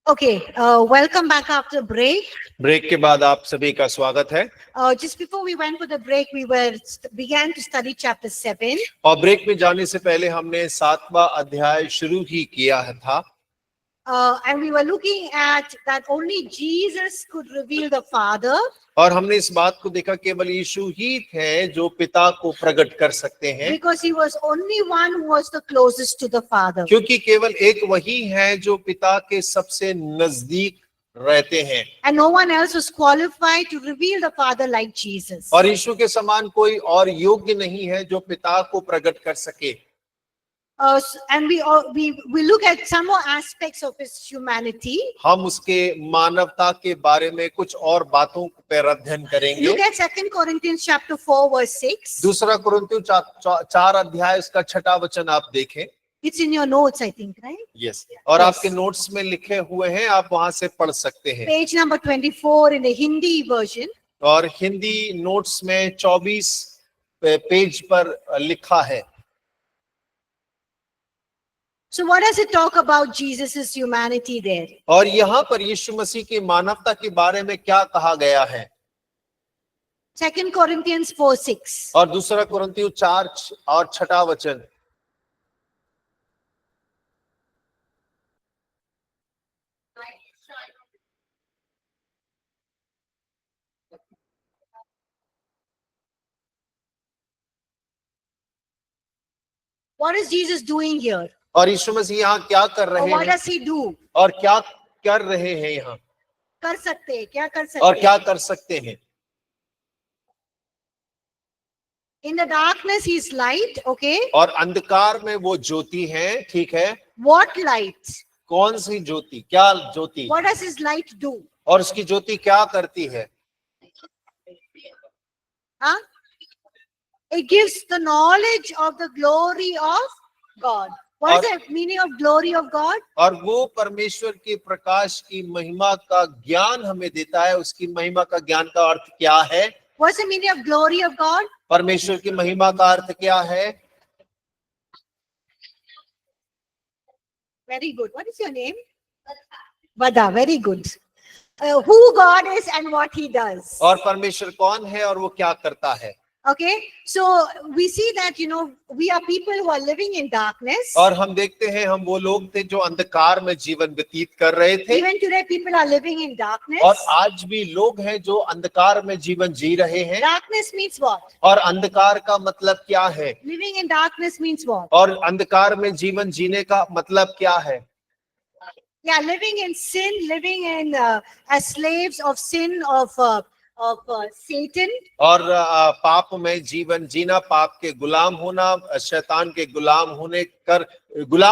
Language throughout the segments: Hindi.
Okay, welcome back after break. Break के बाद आप सभी का स्वागत है। Just before we went for the break, we began to study chapter 7. और ब्रेक में जाने से पहले हमने 7वां अध्याय शुरू ही किया था And we were looking at that only Jesus could reveal the Father. और हमने इस बात को देखा केवल यीशु ही थे जो पिता को प्रकट कर सकते हैं, Because he was only one who was the closest to the Father. क्योंकि केवल एक वही है जो पिता के सबसे नजदीक रहते हैं And no one else was qualified to reveal the Father like Jesus. और यीशु के समान कोई और योग्य नहीं है जो पिता को प्रकट कर सके। And we look at some more aspects of his humanity. हम उसके मानवता के बारे में कुछ और बातों पर अध्ययन करेंगे। Look at 2 Corinthians chapter 4 verse 6. दूसरा कुरिन्थियों 4 अध्याय उसका 6वां वचन आप देखें। It's in your notes, I think, right? Yes और Yes. आपके नोट्स में लिखे हुए हैं, आप वहां से पढ़ सकते हैं। Page number 24 in the Hindi version. और हिंदी नोट्स में 24 पेज पर लिखा है। So what does it talk about Jesus' humanity there? और यहाँ पर यीशु मसीह की मानवता के बारे में क्या कहा गया है? 2 Corinthians 4:6. और दूसरा कुरिन्थियों 4 और 6वां वचन। What is Jesus doing here? और यीशु मसीह यहाँ क्या कर Or रहे what हैं does he do? और क्या कर रहे हैं यहाँ कर सकते हैं, क्या कर सकते और हैं? क्या कर सकते हैं? In the darkness he is light, okay? और अंधकार में वो ज्योति है, ठीक है। What light? कौन सी ज्योति? क्या ज्योति? What does his light do? और उसकी ज्योति क्या करती है? Huh? It gives the knowledge of the glory of God. What is the meaning of glory of God? और वो परमेश्वर के प्रकाश की महिमा का ज्ञान हमें देता है। उसकी महिमा का ज्ञान का अर्थ क्या है? What's the meaning of glory of God? परमेश्वर की महिमा का अर्थ क्या है? Very good. What is your name? Vada. Very good. Who God is and what he does. और परमेश्वर कौन है और वो क्या करता है? Okay, so we see that, we are people who are living in darkness. और हम देखते हैं हम वो लोग थे जो अंधकार में जीवन व्यतीत कर रहे थे। Even today people are living in darkness. और आज भी लोग हैं जो अंधकार में जीवन जी रहे हैं। Darkness means what? और अंधकार का मतलब क्या है? Living in darkness means what? और अंधकार में जीवन जीने का मतलब क्या है? Yeah, living in sin, living in as slaves of sin, of Satan. और पाप में जीवन जीना, पाप के गुलाम होना, शैतान के गुलाम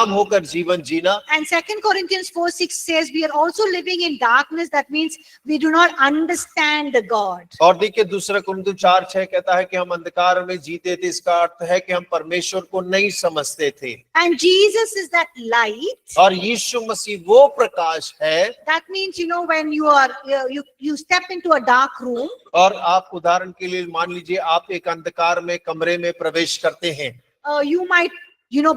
होकर जीवन जीना। And 2 Corinthians 4:6 says we are also living in darkness. That means we do not understand God. और देखिए दूसरा कुरिन्थियों 4:6 कहता है कि हम अंधकार में जीते थे। इसका अर्थ है कि हम परमेश्वर को नहीं समझते थे। And Jesus is that light. और यीशु मसीह वो प्रकाश है। That means, when you step into a dark room. और आप उदाहरण के लिए मान लीजिए आप एक अंधकार में कमरे में प्रवेश करते हैं। You might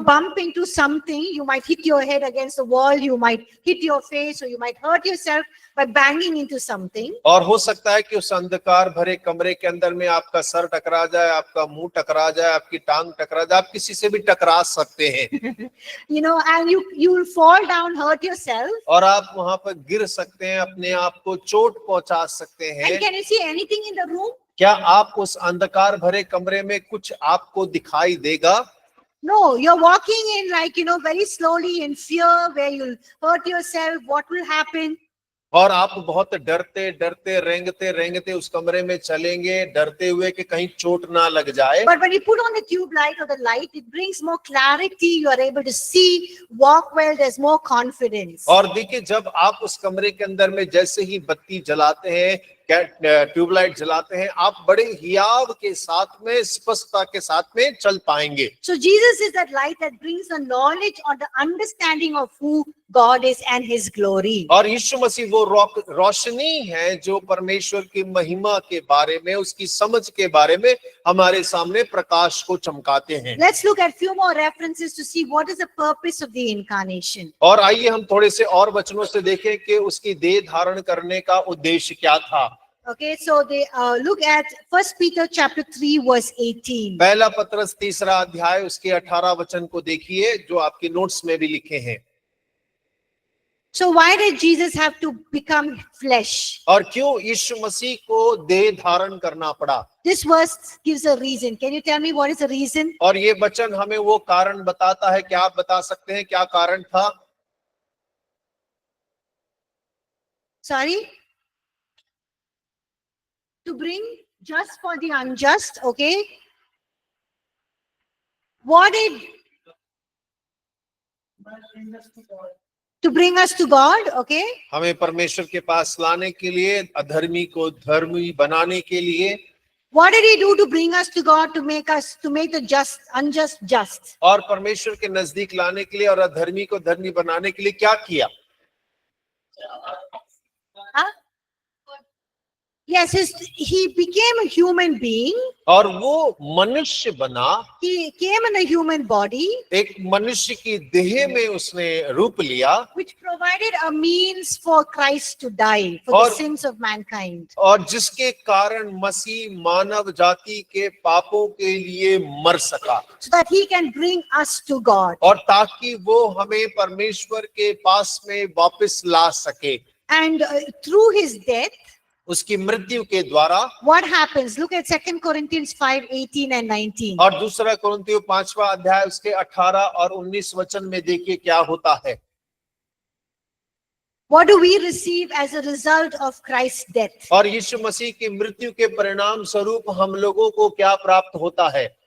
bump into something. You might hit your head against the wall. You might hit your face, or you might hurt yourself by banging into something. और हो सकता है कि उस अंधकार भरे कमरे के अंदर में आपका सर टकरा जाए, आपका मुंह टकरा जाए, आपकी टांग टकरा जाए, आप किसी से भी टकरा सकते हैं। And you will fall down, hurt yourself. और आप वहां पर गिर सकते हैं, अपने आप को चोट पहुंचा सकते हैं। And can you see anything in the room? क्या आप उस अंधकार भरे कमरे में कुछ आपको दिखाई देगा? No, you're walking in very slowly in fear, where you'll hurt yourself. What will happen? और आप बहुत डरते डरते रेंगते उस कमरे में चलेंगे, डरते हुए कि कहीं चोट ना लग जाए। But when you put on the tube light or the light, it brings more clarity. You are able to see, walk well. There's more confidence. और देखिए जब आप उस कमरे के अंदर में जैसे ही बत्ती जलाते हैं, ट्यूबलाइट जलाते हैं, आप बड़े हियाव के साथ में, स्पष्टता के साथ में चल पाएंगे। So Jesus is that light that brings the knowledge or the understanding of who God is and his glory. और यीशु मसीह वो रोशनी है जो परमेश्वर की महिमा के बारे में, उसकी समझ के बारे में हमारे सामने प्रकाश को चमकाते हैं। Let's look at few more references to see what is the purpose of the incarnation. और आइए हम थोड़े से और वचनों से देखें कि उसकी देह धारण करने का उद्देश्य क्या था। Okay, so they look at 1 Peter chapter 3 verse 18. पहला पत्रस 3 अध्याय उसके 18 वचन को देखिए जो आपके नोट्स में भी लिखे हैं। So why did Jesus have to become flesh? और क्यों यीशु मसीह को देह धारण करना पड़ा? This verse gives a reason. Can you tell me what is the reason? और ये वचन हमें वो कारण बताता है। क्या आप बता सकते हैं क्या कारण था? Sorry? To bring just for the unjust, okay? What did? To bring us to God, okay? हमें परमेश्वर के पास लाने के लिए, अधर्मी को धर्मी बनाने के लिए। What did he do to bring us to God, to make the just unjust just? और परमेश्वर के नजदीक लाने के लिए और अधर्मी को धर्मी बनाने के लिए क्या किया? Huh? Yes, he became a human being. और वो मनुष्य बना। He came in a human body, एक मनुष्य की देह में उसने रूप लिया, which provided a means for Christ to die for और- the sins of mankind. और जिसके कारण मसीह मानव जाति के पापों के लिए मर सका, So that he can bring us to God. और ताकि वो हमें परमेश्वर के पास में वापस ला सके। And through his death, उसकी मृत्यु के द्वारा what happens? Look at 2 Corinthians 5:18 and 19. और 2 कुरिन्थियों 5वां अध्याय उसके 18 और 19 वचन में देखिए क्या होता है। What do we receive as a result of Christ's death? और यीशु मसीह की मृत्यु के परिणाम स्वरूप हम लोगों को क्या प्राप्त होता है?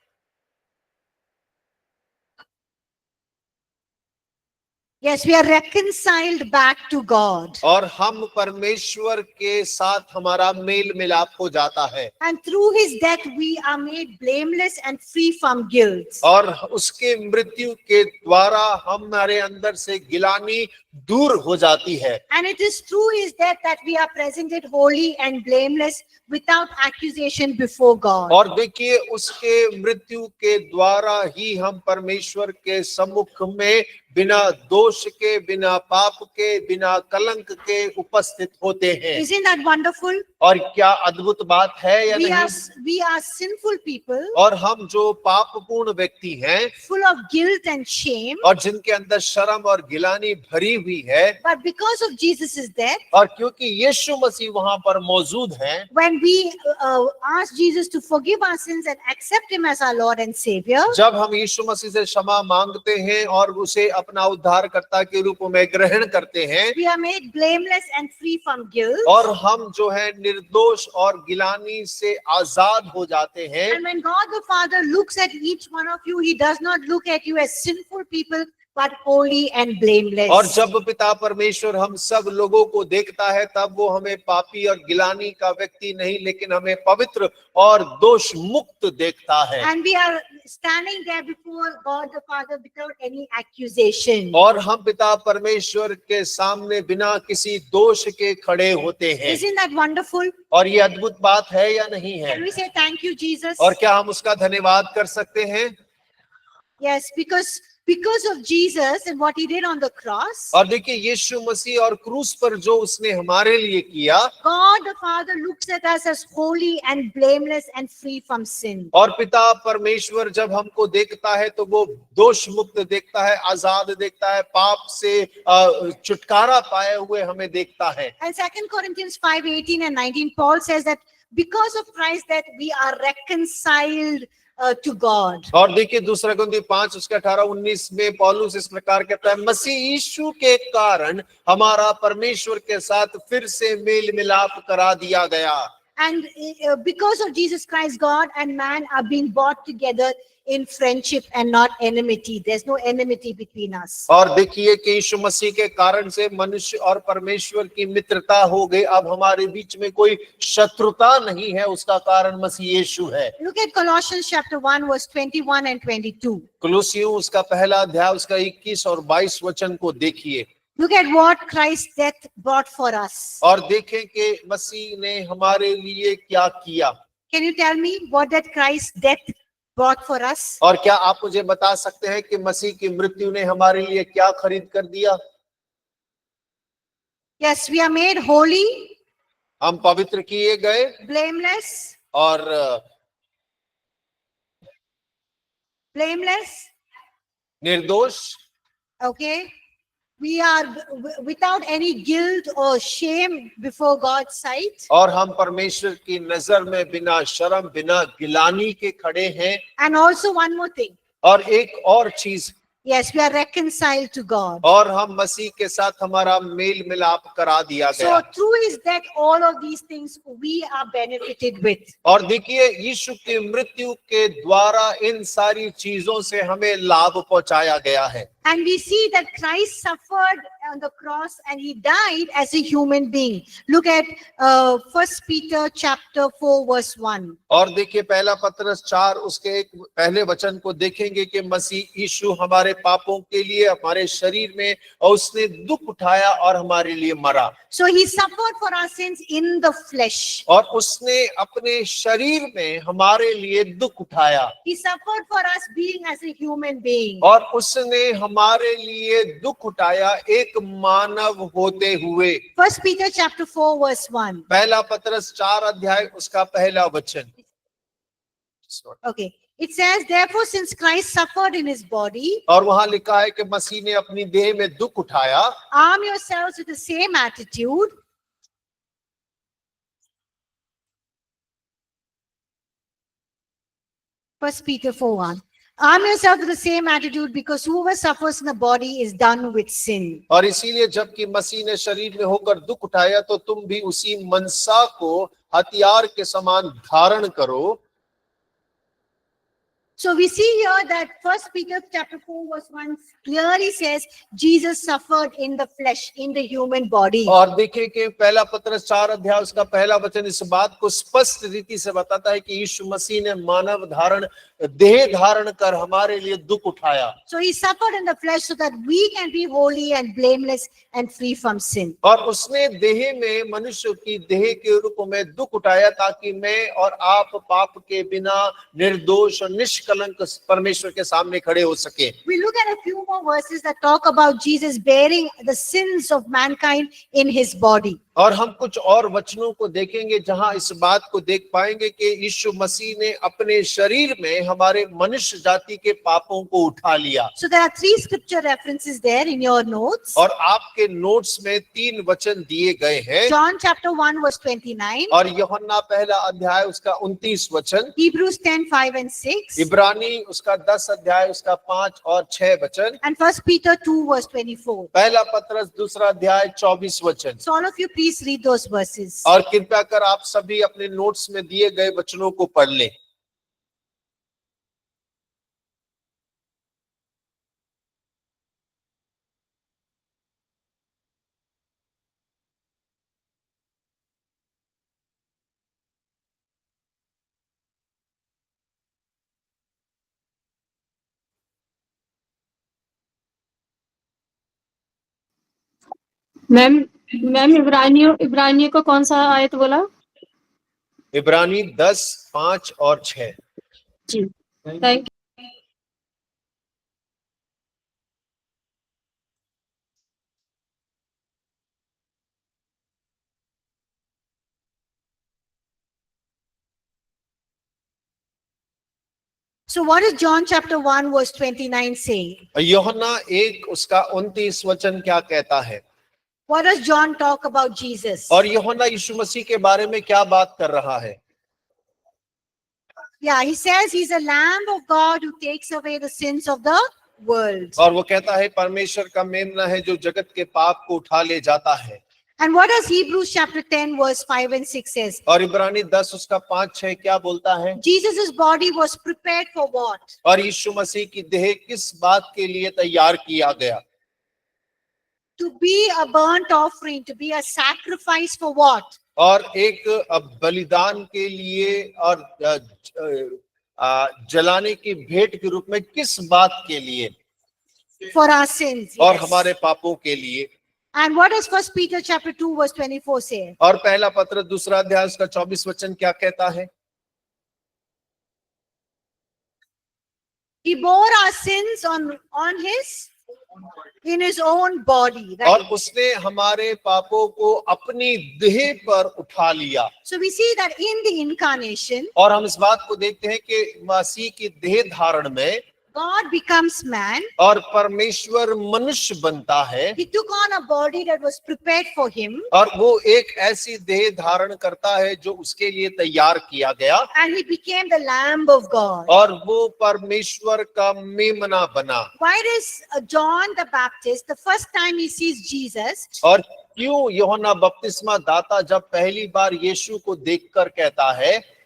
Yes, we are reconciled back to God. और हम परमेश्वर के साथ हमारा मेल मिलाप हो जाता है, And through his death, we are made blameless and free from guilt. और उसके मृत्यु के द्वारा हमारे अंदर से गिलानी दूर हो जाती है। And it is through his death that we are presented holy and blameless without accusation before God. और देखिए उसके मृत्यु के द्वारा ही हम परमेश्वर के सम्मुख में बिना दोष के, बिना पाप के, बिना कलंक के उपस्थित होते हैं। Isn't that wonderful? और क्या अद्भुत बात है या नहीं? We are sinful people, और हम जो पापपूर्ण व्यक्ति हैं, full of guilt and shame. और जिनके अंदर शर्म और गिलानी भरी हुई है, But because of Jesus' death, और क्योंकि यीशु मसीह वहां पर मौजूद हैं, when we ask Jesus to forgive our sins and accept him as our Lord and Savior, जब हम यीशु मसीह से क्षमा मांगते हैं और उसे अपना उद्धारकर्ता के रूप में ग्रहण करते हैं, we are made blameless and free from guilt. और हम जो है निर्दोष और गिलानी से आजाद हो जाते हैं। And when God the Father looks at each one of you, he does not look at you as sinful people, but holy and blameless. और जब पिता परमेश्वर हम सब लोगों को देखता है, तब वो हमें पापी और गिलानी का व्यक्ति नहीं, लेकिन हमें पवित्र और दोष मुक्त देखता है। And we are standing there before God the Father without any accusation. और हम पिता परमेश्वर के सामने बिना किसी दोष के खड़े होते हैं। Isn't that wonderful? और ये अद्भुत बात है या नहीं है? Can we say thank you, Jesus? और क्या हम उसका धन्यवाद कर सकते हैं? Yes, because of Jesus and what he did on the cross, और देखिए यीशु मसीह और क्रूस पर जो उसने हमारे लिए किया, God the Father looks at us as holy and blameless and free from sin. और पिता परमेश्वर जब हमको देखता है तो वो दोष मुक्त देखता है, आजाद देखता है, पाप से छुटकारा पाए हुए हमें देखता है। And 2 Corinthians 5:18 and 19, Paul says that because of Christ that we are reconciled to God. और देखिए 2 कुरिन्थियों 5 उसके 18-19 में पौलुस इस प्रकार कहता है, मसीह यीशु के कारण हमारा परमेश्वर के साथ फिर से मेल मिलाप करा दिया गया। And because of Jesus Christ, God and man are being brought together in friendship and not enmity. There's no enmity between us. और देखिए कि यीशु मसीह के कारण से मनुष्य और परमेश्वर की मित्रता हो गई। अब हमारे बीच में कोई शत्रुता नहीं है, उसका कारण मसीह यीशु है। Look at Colossians chapter 1 verse 21 and 22. कुलुसियों उसका पहला अध्याय उसका 21 और 22 वचन को देखिए। Look at what Christ's death brought for us. और देखें कि मसीह ने हमारे लिए क्या किया। Can you tell me what that Christ's death brought for us? और क्या आप मुझे बता सकते हैं कि मसीह की मृत्यु ने हमारे लिए क्या खरीद कर दिया? Yes, we are made holy, हम पवित्र किए गए blameless, और निर्दोष। okay? We are without any guilt or shame before God's sight. और हम परमेश्वर की नजर में बिना शर्म बिना गिलानी के खड़े हैं। And also one more thing. और एक और चीज, Yes, we are reconciled to God. और हम मसीह के साथ हमारा मेल मिलाप करा दिया गया। So through his death, all of these things we are benefited with. और देखिए यीशु की मृत्यु के द्वारा इन सारी चीजों से हमें लाभ पहुंचाया गया है। And we see that Christ suffered on the cross and he died as a human being. Look at 1 Peter chapter 4 verse 1. और देखिए पहला पत्रस 4 उसके एक पहले वचन को देखेंगे कि मसीह यीशु हमारे पापों के लिए हमारे शरीर में और उसने दुख उठाया और हमारे लिए मरा। So he suffered for our sins in the flesh. और उसने अपने शरीर में हमारे लिए दुख उठाया। He suffered for us being as a human being. और उसने हमारे लिए दुख उठाया एक मानव होते हुए। 1 Peter chapter 4 verse 1. पहला पत्रस 4 अध्याय उसका पहला वचन। Okay. It says, therefore, since Christ suffered in his body, और वहां लिखा है कि मसीह ने अपनी देह में दुख उठाया। arm yourselves with the same attitude. First Peter 4:1. Arm yourself with the same attitude, because whoever suffers in the body is done with sin. और इसीलिए जबकि मसीह ने शरीर में होकर दुख उठाया तो तुम भी उसी मनसा को हथियार के समान धारण करो। So we see here that 1 Peter chapter 4 verse 1 clearly says Jesus suffered in the flesh, in the human body. और देखिए कि पहला पत्रस 4 अध्याय उसका पहला वचन इस बात को स्पष्ट रीति से बताता है कि यीशु मसीह ने मानव धारण देह धारण कर हमारे लिए दुख उठाया। So he suffered in the flesh so that we can be holy and blameless and free from sin. और उसने देह में मनुष्य की देह के रूप में दुख उठाया ताकि मैं और आप पाप के बिना निर्दोष और निष्कलंक परमेश्वर के सामने खड़े हो सके। We look at a few more verses that talk about Jesus bearing the sins of mankind in his body. और हम कुछ और वचनों को देखेंगे जहां इस बात को देख पाएंगे कि यीशु मसीह ने अपने शरीर में हमारे मनुष्य जाति के पापों को उठा लिया। So there are 3 scripture references there in your notes. और आपके नोट्स में 3 वचन दिए गए हैं। John chapter 1 verse 29. और यूहन्ना पहला अध्याय उसका 29 वचन। Hebrews 10:5 and 6. इब्रानी उसका 10 अध्याय उसका 5 और 6 वचन। And 1 Peter 2 verse 24. पहला पत्रस दूसरा अध्याय 24 वचन। So all of you please read those verses. और कृपया कर आप सभी अपने नोट्स में दिए गए वचनों को पढ़ लें। मैम इब्रानियों को कौन सा आयत बोला? इब्रानी 10, 5 और 6। जी, thank you. So what does John chapter 1 verse 29 say? यूहन्ना 1 उसका 29 वचन क्या कहता है? What does John talk about Jesus? और यूहन्ना यीशु मसीह के बारे में क्या बात कर रहा है? Yeah, he says he's a lamb of God who takes away the sins of the world. और वो कहता है परमेश्वर का मेमना है जो जगत के पाप को उठा ले जाता है। And what does Hebrews chapter 10 verse 5 and 6 says? और इब्रानी 10 उसका 5-6 क्या बोलता है? Jesus' body was prepared for what? और यीशु मसीह की देह किस बात के लिए तैयार किया गया? To be a burnt offering, to be a sacrifice for what? और एक बलिदान के लिए और जलाने की भेंट के रूप में किस बात के लिए? For our sins. और Yes. हमारे पापों के लिए। And what does 1 Peter chapter 2 verse 24 say? और पहला पत्र 2 अध्याय उसका 24 वचन क्या कहता है? He bore our sins on in his own body, right? और उसने हमारे पापों को अपनी देह पर उठा लिया। So we see that in the incarnation, और हम इस बात को देखते हैं कि मसीह की देह धारण में God becomes man. और परमेश्वर मनुष्य बनता है। He took on a body that was prepared for him. और वो एक ऐसी देह धारण करता है जो उसके लिए तैयार किया गया। And he became the Lamb of God. और वो परमेश्वर का मेमना बना। Why does John the Baptist, the first time he sees Jesus, और क्यों यूहन्ना बपतिस्मा दाता जब पहली बार यीशु को देखकर कहता है,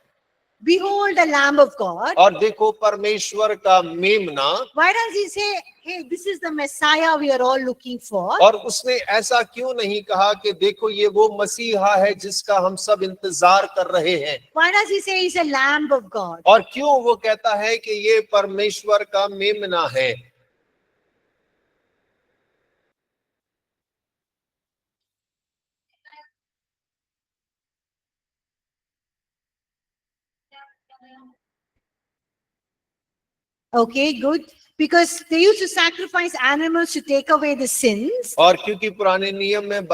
behold the Lamb of God? और देखो परमेश्वर का मेमना, Why does he say, hey, this is the Messiah we are all looking for? और उसने ऐसा क्यों नहीं कहा कि देखो ये वो मसीहा है जिसका हम सब इंतजार कर रहे हैं? Why does he say he's a Lamb of God? और क्यों वो कहता है कि ये परमेश्वर का मेमना है? Okay, good. Because they used to sacrifice animals to take away the sins. और क्योंकि पुराने नियम में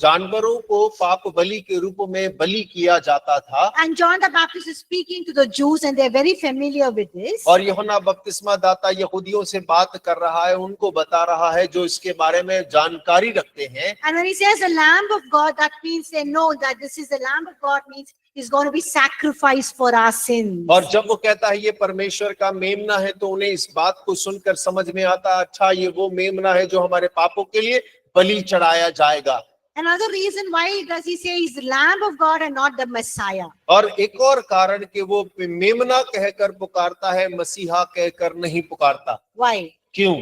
जानवरों को पाप बलि के रूप में बलि किया जाता था। And John the Baptist is speaking to the Jews and they're very familiar with this. और यूहन्ना बपतिस्मा दाता यहूदियों से बात कर रहा है, उनको बता रहा है जो इसके बारे में जानकारी रखते हैं। And when he says the Lamb of God, that means they know that this is the Lamb of God, means he's going to be sacrificed for our sins. और जब वो कहता है ये परमेश्वर का मेमना है तो उन्हें इस बात को सुनकर समझ में आता है, अच्छा ये वो मेमना है जो हमारे पापों के लिए बलि चढ़ाया जाएगा। Another reason why does he say he's the Lamb of God and not the Messiah? और एक और कारण कि वो मेमना कहकर पुकारता है, मसीहा कहकर नहीं पुकारता। Why? क्यों?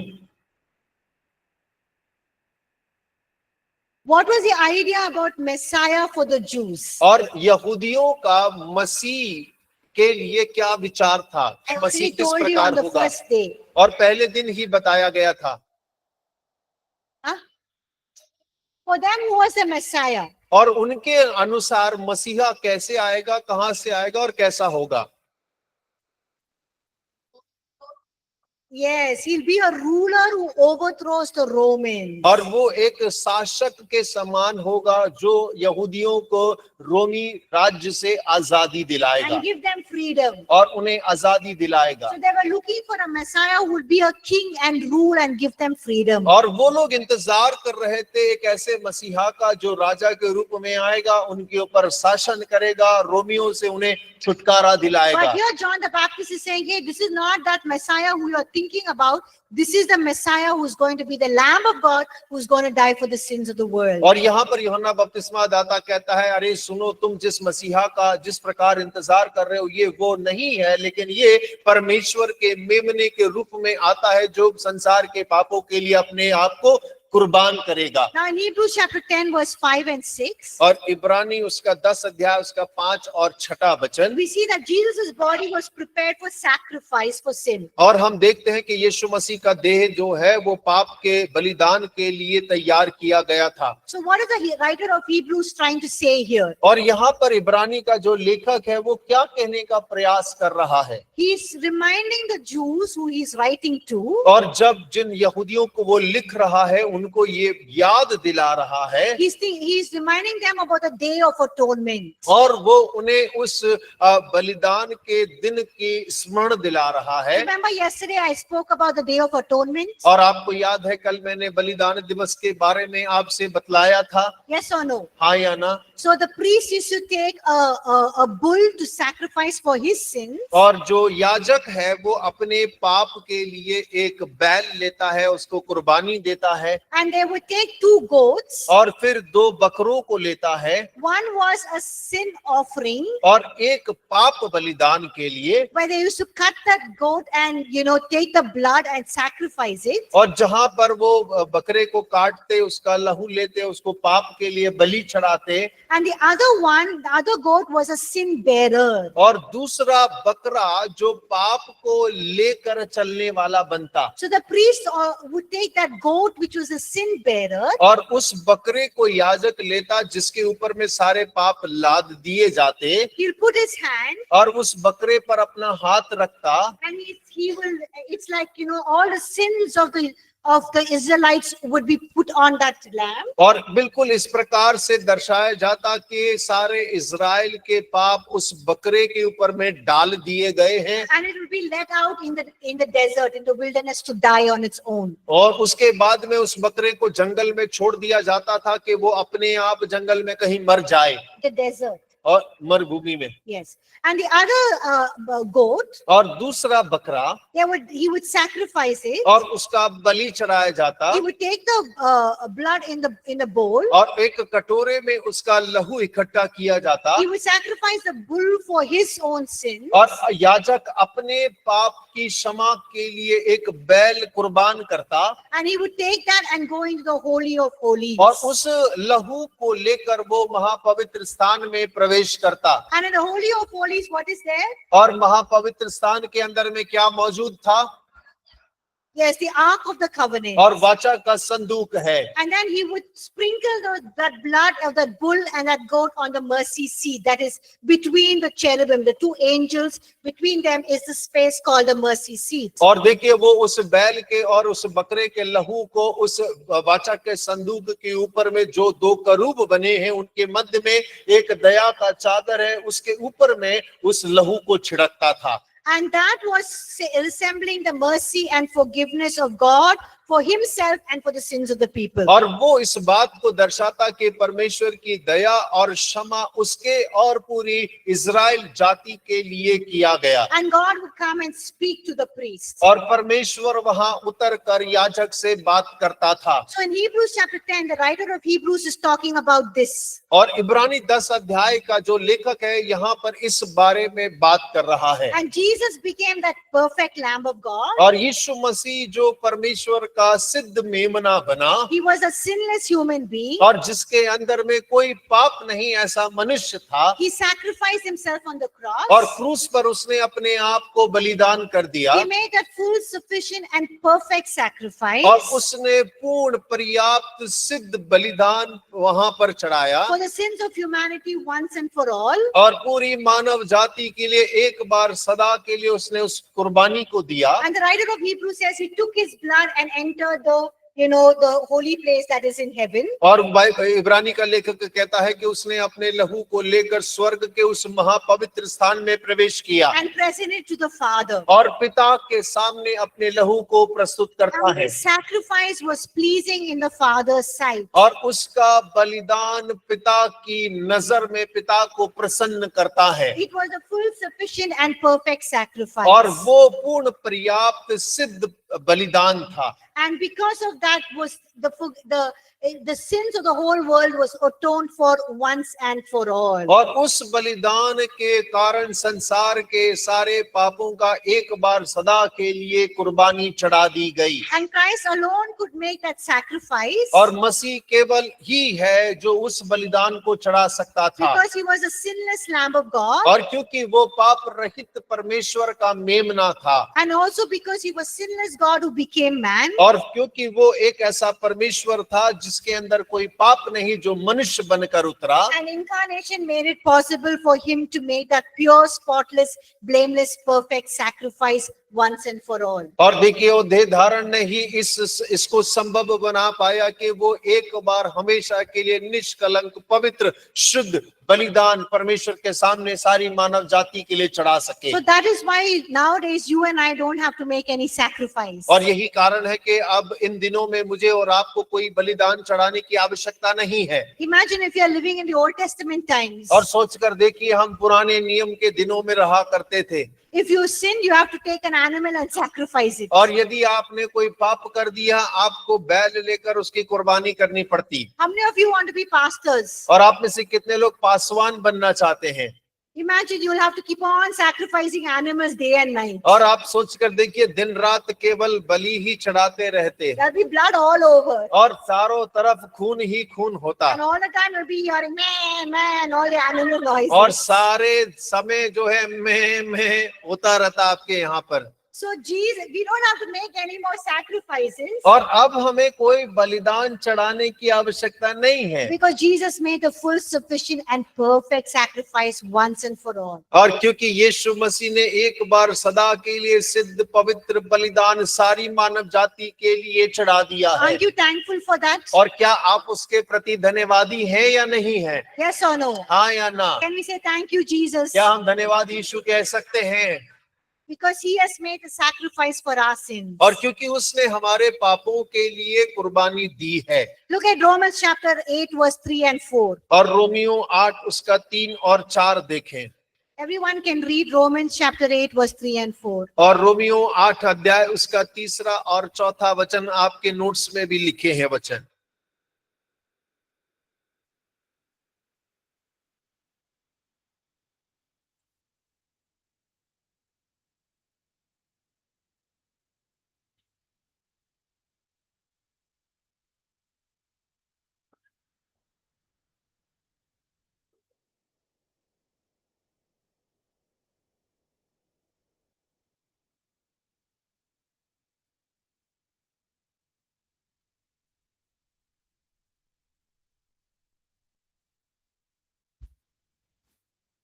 What was the idea about Messiah for the Jews? और यहूदियों का मसीह के लिए क्या विचार था? मसीह Actually किस told you on प्रकार the होगा? first day. और पहले दिन ही बताया गया था। Huh? For them, who was the Messiah? और उनके अनुसार मसीहा कैसे आएगा, कहां से आएगा और कैसा होगा? Yes, he'll be a ruler who overthrows the Romans. और वो एक शासक के समान होगा जो यहूदियों को रोमी राज्य से आजादी दिलाएगा And give them freedom. और उन्हें आजादी दिलाएगा। So they were looking for a Messiah who would be a king and rule and give them freedom. और वो लोग इंतजार कर रहे थे एक ऐसे मसीहा का जो राजा के रूप में आएगा, उनके ऊपर शासन करेगा, रोमियों से उन्हें छुटकारा दिलाएगा। But here John the Baptist is saying, hey, this is not that Messiah who you are thinking about. This is the Messiah who's going to be the Lamb of God who's going to die for the sins of the world. और यहाँ पर यूहन्ना बपतिस्मा दाता कहता है, अरे सुनो, तुम जिस मसीहा का जिस प्रकार इंतजार कर रहे हो ये वो नहीं है, लेकिन ये परमेश्वर के मेमने के रूप में आता है जो संसार के पापों के लिए अपने आप को कुर्बान करेगा। Now in Hebrews chapter 10 verse 5 and 6, और इब्रानी उसका 10 अध्याय उसका 5 और 6 वचन, we see that Jesus' body was prepared for sacrifice for sin. और हम देखते हैं कि यीशु मसीह का देह जो है वो पाप के बलिदान के लिए तैयार किया गया था। So what is the writer of Hebrews trying to say here? और यहाँ पर इब्रानी का जो लेखक है वो क्या कहने का प्रयास कर रहा है? He is reminding the Jews who he is writing to और जब जिन यहूदियों को वो लिख रहा है उनको ये याद दिला रहा है, he is reminding them about the day of atonement. और वो उन्हें उस बलिदान के दिन की स्मरण दिला रहा है। Remember yesterday I spoke about the day of atonement? और आपको याद है कल मैंने बलिदान दिवस के बारे में आपसे बतलाया था, Yes or no? हाँ या ना? So the priest used to take a bull to sacrifice for his sins. और जो याजक है वो अपने पाप के लिए एक बैल लेता है, उसको कुर्बानी देता है। And they would take 2 goats. और फिर 2 बकरों को लेता है One was a sin offering, और एक पाप बलिदान के लिए, where they used to cut that goat and, take the blood and sacrifice it. और जहां पर वो बकरे को काटते, उसका लहू लेते, उसको पाप के लिए बलि चढ़ाते। And the other goat was a sin bearer. और दूसरा बकरा जो पाप को लेकर चलने वाला बनता। So the priest would take that goat which was a sin bearer, और उस बकरे को याजक लेता जिसके ऊपर में सारे पाप लाद दिए जाते, he'll put his hand और उस बकरे पर अपना हाथ रखता, and it's like, all the sins of the Israelites would be put on that lamb. और बिल्कुल इस प्रकार से दर्शाया जाता कि सारे इज़राइल के पाप उस बकरे के ऊपर में डाल दिए गए हैं। And it will be let out in the desert, in the wilderness, to die on its own. और उसके बाद में उस बकरे को जंगल में छोड़ दिया जाता था कि वो अपने आप जंगल में कहीं मर जाए, The desert. और मरुभूमि में। Yes. And the other goat, और दूसरा बकरा, he would sacrifice it. और उसका बलि चढ़ाया जाता, He would take the blood in the bowl. और एक कटोरे में उसका लहू इकट्ठा किया जाता, He would sacrifice the bull for his own sin. और याजक अपने पाप की क्षमा के लिए एक बैल कुर्बान करता, And he would take that and go into the Holy of Holies. और उस लहू को लेकर वो महापवित्र स्थान में प्रवेश करता। And in the Holy of Holies, what is there? और महापवित्र स्थान के अंदर में क्या मौजूद था? Yes, the Ark of the Covenant. और वाचा का संदूक है। And then he would sprinkle that blood of that bull and that goat on the mercy seat that is between the cherubim, the 2 angels. Between them is the space called the mercy seat. और देखिए वो उस बैल के और उस बकरे के लहू को उस वाचा के संदूक के ऊपर में जो 2 करूब बने हैं उनके मध्य में एक दया का चादर है, उसके ऊपर में उस लहू को छिड़कता था। And that was resembling the mercy and forgiveness of God for himself and for the sins of the people. और वो इस बात को दर्शाता कि परमेश्वर की दया और क्षमा उसके और पूरी इज़राइल जाति के लिए किया गया। And God would come and speak to the priest. और परमेश्वर वहां उतर कर याजक से बात करता था। So in Hebrews chapter 10, the writer of Hebrews is talking about this. और इब्रानी 10 अध्याय का जो लेखक है यहाँ पर इस बारे में बात कर रहा है। And Jesus became that perfect Lamb of God. और यीशु मसीह जो परमेश्वर का सिद्ध मेमना बना, He was a sinless human being. और जिसके अंदर में कोई पाप नहीं, ऐसा मनुष्य था। He sacrificed himself on the cross. और क्रूस पर उसने अपने आप को बलिदान कर दिया, He made that full, sufficient and perfect sacrifice और उसने पूर्ण पर्याप्त सिद्ध बलिदान वहां पर चढ़ाया, for the sins of humanity once and for all. और पूरी मानव जाति के लिए एक बार सदा के लिए उसने उस कुर्बानी को दिया। And the writer of Hebrews says he took his blood and entered the holy place that is in heaven. और इब्रानी का लेखक कहता है कि उसने अपने लहू को लेकर स्वर्ग के उस महापवित्र स्थान में प्रवेश किया, And present it to the Father. और पिता के सामने अपने लहू को प्रस्तुत करता And है, his sacrifice was pleasing in the Father's sight. और उसका बलिदान पिता की नजर में पिता को प्रसन्न करता है, It was a full, sufficient and perfect sacrifice. और वो पूर्ण पर्याप्त सिद्ध बलिदान था। And because of that was the sins of the whole world was atoned for once and for all. और उस बलिदान के कारण संसार के सारे पापों का एक बार सदा के लिए कुर्बानी चढ़ा दी गई। And Christ alone could make that sacrifice और मसीह केवल ही है जो उस बलिदान को चढ़ा सकता था, because he was a sinless Lamb of God, और क्योंकि वो पाप रहित परमेश्वर का मेमना था, and also because he was sinless God who became man. और क्योंकि वो एक ऐसा परमेश्वर था जिसके अंदर कोई पाप नहीं, जो मनुष्य बनकर उतरा। And incarnation made it possible for him to make that pure, spotless, blameless, perfect sacrifice once and for all. और देखिए वो देह धारण ने ही इसको संभव बना पाया कि वो एक बार हमेशा के लिए निष्कलंक, पवित्र, शुद्ध बलिदान परमेश्वर के सामने सारी मानव जाति के लिए चढ़ा सके। So that is why nowadays you and I don't have to make any sacrifice. और यही कारण है कि अब इन दिनों में मुझे और आपको कोई बलिदान चढ़ाने की आवश्यकता नहीं है। Imagine if you are living in the Old Testament times. और सोचकर देखिए हम पुराने नियम के दिनों में रहा करते थे। If you sin, you have to take an animal and sacrifice it. और यदि आपने कोई पाप कर दिया, आपको बैल लेकर उसकी कुर्बानी करनी पड़ती। How many of you want to be pastors? और आप में से कितने लोग पासवान बनना चाहते हैं? Imagine you will have to keep on sacrificing animals day and night. और आप सोच कर देखिए, दिन रात केवल बलि ही चढ़ाते रहते, There'll be blood all over. और चारों तरफ खून ही खून होता, And all the time will be hearing man, man, all the animal noises. और सारे समय जो है मैं होता रहता आपके यहाँ पर। So Jesus, we don't have to make any more sacrifices और अब हमें कोई बलिदान चढ़ाने की आवश्यकता नहीं है, because Jesus made a full, sufficient and perfect sacrifice once and for all. और क्योंकि यीशु मसीह ने एक बार सदा के लिए सिद्ध पवित्र बलिदान सारी मानव जाति के लिए चढ़ा दिया है। Aren't you thankful for that? और क्या आप उसके प्रति धन्यवादी हैं या नहीं है? Yes or no? हाँ या ना? Can we say thank you, Jesus? क्या हम धन्यवाद यीशु कह सकते हैं? Because he has made a sacrifice for our sins. और क्योंकि उसने हमारे पापों के लिए कुर्बानी दी है। Look at Romans chapter 8 verse 3 and 4. और रोमियो 8 उसका 3 और 4 देखें। Everyone can read Romans chapter 8 verse 3 and 4. और रोमियो 8 अध्याय उसका 3 और 4 वचन आपके नोट्स में भी लिखे हैं वचन।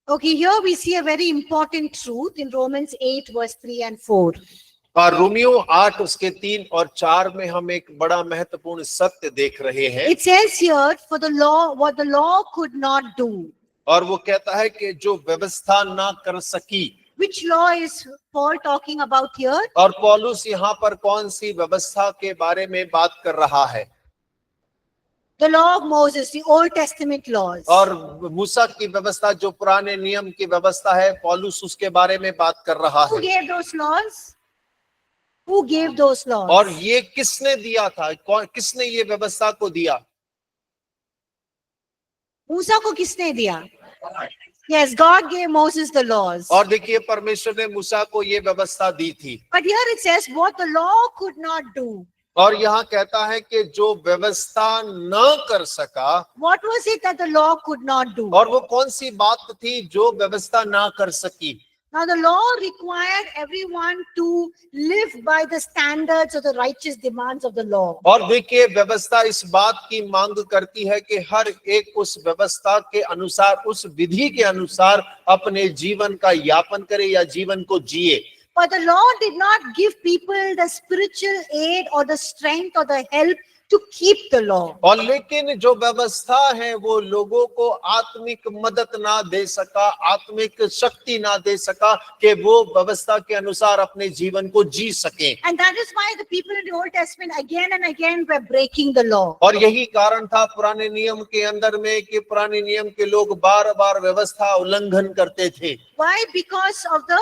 Okay, here we see a very important truth in Romans 8 verse 3 and 4. और रोमियो 8 उसके 3 और 4 में हम एक बड़ा महत्वपूर्ण सत्य देख रहे हैं। It says here, for the law, what the law could not do. और वो कहता है कि जो व्यवस्था ना कर सकी। Which law is Paul talking about here? और पौलुस यहाँ पर कौन सी व्यवस्था के बारे में बात कर रहा है? The law of Moses, the Old Testament laws. और मूसा की व्यवस्था, जो पुराने नियम की व्यवस्था है, पौलुस उसके बारे में बात कर रहा Who है। gave those laws? Who gave those laws? और ये किसने दिया था? किसने ये व्यवस्था को दिया? मूसा को किसने दिया? Yes, God gave Moses the laws. और देखिए, परमेश्वर ने मूसा को ये व्यवस्था दी थी। But here it says what the law could not do. और यहाँ कहता है कि जो व्यवस्था न कर सका। What was it that the law could not do? और वो कौन सी बात थी जो व्यवस्था ना कर सकी? Now the law required everyone to live by the standards or the righteous demands of the law. और देखिए, व्यवस्था इस बात की मांग करती है कि हर एक उस व्यवस्था के अनुसार, उस विधि के अनुसार अपने जीवन का यापन करे या जीवन को जिए। But the law did not give people the spiritual aid or the strength or the help to keep the law. और लेकिन जो व्यवस्था है वो लोगों को आत्मिक मदद ना दे सका, आत्मिक शक्ति ना दे सका कि वो व्यवस्था के अनुसार अपने जीवन को जी सके। And that is why the people in the Old Testament again and again were breaking the law. और यही कारण था पुराने नियम के अंदर में कि पुराने नियम के लोग बार बार व्यवस्था उल्लंघन करते थे। Why? Because of the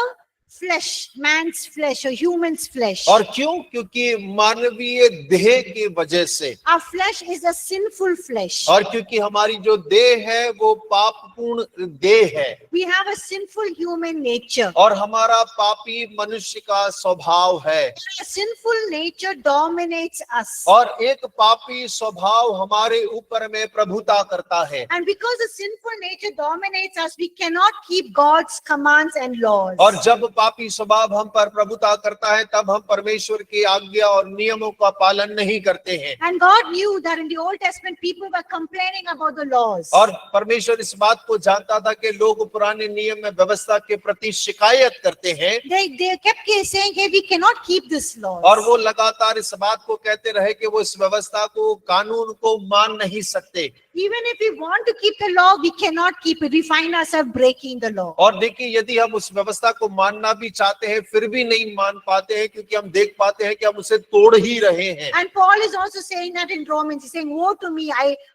flesh, man's flesh or human's flesh. और क्यों? क्योंकि मानवीय देह की वजह से। Our flesh is a sinful flesh. और क्योंकि हमारी जो देह है वो पापपूर्ण देह है। We have a sinful human nature. और हमारा पापी मनुष्य का स्वभाव है। A sinful nature dominates us. और एक पापी स्वभाव हमारे ऊपर में प्रभुता करता है। And because the sinful nature dominates us, we cannot keep God's commands and laws. और जब पापी स्वभाव हम पर प्रभुता करता है, तब हम परमेश्वर की आज्ञा और नियमों का पालन नहीं करते हैं। And God knew that in the Old Testament people were complaining about the laws. और परमेश्वर इस बात को जानता था कि लोग पुराने नियम में व्यवस्था के प्रति शिकायत करते हैं। They kept saying, hey, we cannot keep this law. और वो लगातार इस बात को कहते रहे कि वो इस व्यवस्था को, कानून को मान नहीं सकते। Even if we want to keep the law, we cannot keep it. We find ourselves breaking the law. और देखिए, यदि हम उस व्यवस्था को मानना भी चाहते हैं फिर भी नहीं मान पाते हैं, क्योंकि हम देख पाते हैं कि हम उसे तोड़ ही रहे हैं। And Paul is also saying that in Romans. He's saying, woe to me,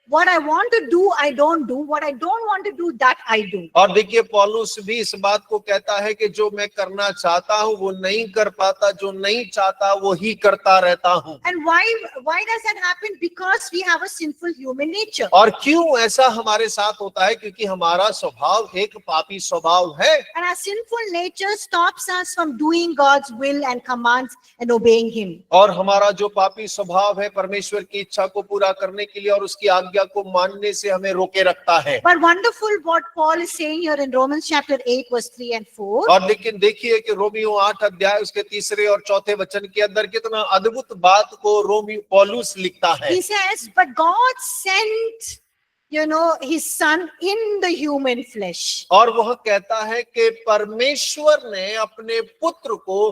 what I want to do, I don't do. What I don't want to do, that I do. और देखिए, पौलुस भी इस बात को कहता है कि जो मैं करना चाहता हूँ वो नहीं कर पाता, जो नहीं चाहता वो ही करता रहता हूँ। And why does that happen? Because we have a sinful human nature. और क्यों ऐसा हमारे साथ होता है? क्योंकि हमारा स्वभाव एक पापी स्वभाव है। And our sinful nature stops us from doing God's will and commands and obeying Him. और हमारा जो पापी स्वभाव है परमेश्वर की इच्छा को पूरा करने के लिए और उसकी आज्ञा को मानने से हमें रोके रखता है। But wonderful what Paul is saying here in Romans chapter 8 verse 3 and 4. और लेकिन देखिए कि रोमियो 8 अध्याय उसके 3 और 4 वचन के अंदर कितना अद्भुत बात को रोमी पौलुस लिखता है। He says, but God sent, His Son in the human flesh. और वह कहता है कि परमेश्वर ने अपने पुत्र को